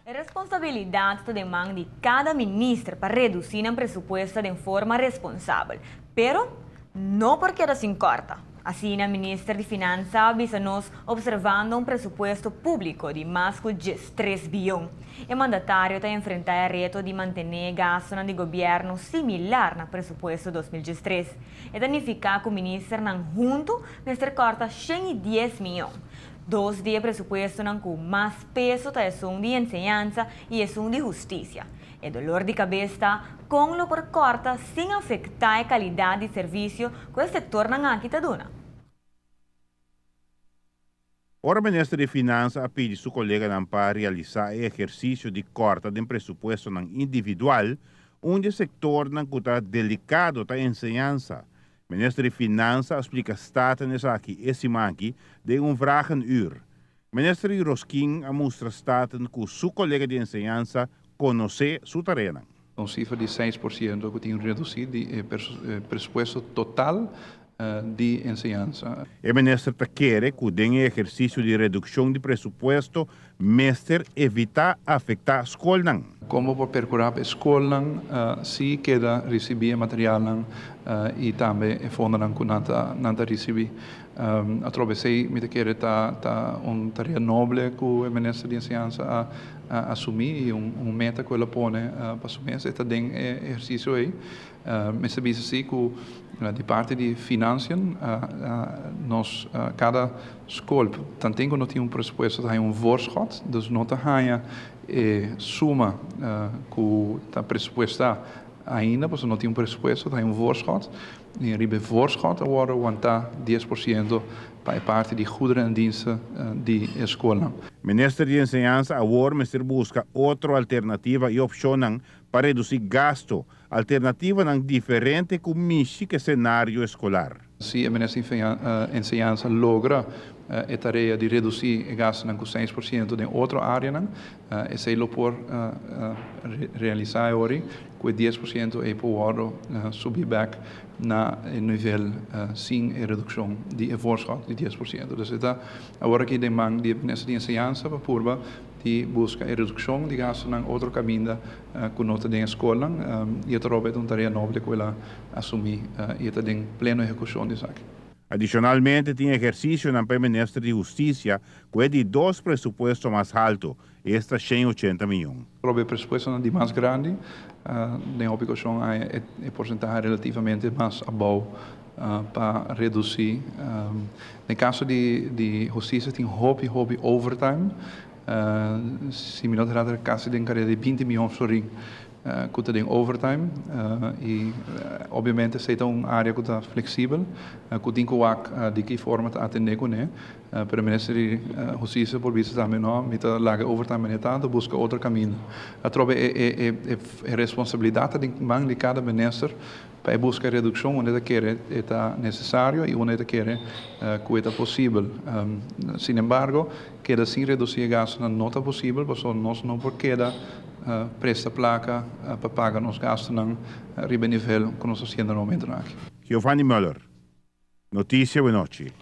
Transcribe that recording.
A responsabilidade demanda de cada ministro para reduzir o presupuesto de forma responsável, pero não porque ela se importa. Assim, a ministra de Finanças avisa-nos observando um presupuesto público de mais de 3 bilhões. O mandatário está a enfrentar o reto de manter gasto no governo similar no presupuesto 2013. E danificar que o ministro não junto, mas corta 110 milhões. 2 de presupuesto não com mais peso da ação de enseñanza e ação de justiça. E dolor de cabeça com lo por corta sem afetar a qualidade de serviço que o setor não aqui está dando. O ministro de Finanças pede seu colega para realizar o exercício de corta de presupuesto individual, onde o setor não está delicado da enseñanza. O ministro de Finanças explica status aqui esse manque de vragen uur. O ministro Roskin mostra status que seu colega de enseñanza conhece seu terreno. Cifra de 6% que tem reduzido o presupuesto total de enseñanza. O ministro quer que o exercício de redução de presupuesto mestre evitar afetar a escola. Como por procurar a escola, se queda receber material e também o fundo que não receber. Atravessei, me quer tá tarefa nobre que o ministro de enseñanza assumir e meta que ele põe para assumir esse exercício aí. Mas sabia assim que de parte de finanças, nós cada escola tanto que não tem presupuesto, tem voorschot, dus não tem suma que está pressupostada ainda, porque não tem presupuesto, tem voorschot. E ribe voorschot agora aguentar 10% para a parte de goederen en diensten de escola. O ministro de Enseñanza agora busca outra alternativa e opção para reduzir gasto, alternativa diferente com o cenário escolar. Se o ministro de Enseñanza logra a tarefa de reduzir o gasto com 6% em outra área, esse ele pode realizar agora, com 10% e pode subir back na nível sem redução de voorschot de 10%. Dus agora que demanda de ministro de Enseñanza para purba de busca a redução de gasto em outro caminho que não tem escola e a tarefa tarefa nobre que ela assumir e tem plena execução disso aqui. Adicionalmente, tem exercício na ministra de Justiça, que é de 2 presupuestos mais alto, esta 180 milhões. O presupuesto de mais grande, na obrigação é porcentagem relativamente mais abaixo para reduzir. No caso de justiça, tem hobby overtime. Se me não trata caso de 20 milhões sorry, que tem overtime e obviamente se é uma área que está flexível, que tem que de que forma atender com ele. Para o ministro de Justiça por vista também não, me larga overtime não tanto, busca outro caminho. A troca é responsabilidade de cada ministro para buscar redução onde quer é necessário e onde quer que é possível. Sin embargo, queda sem reduzir gastos não é possível, porque nós não queda presta placa para pagar nos gastos no nível que nós estamos fazendo no momento. Giovanni Müller, Notícia Buenochi.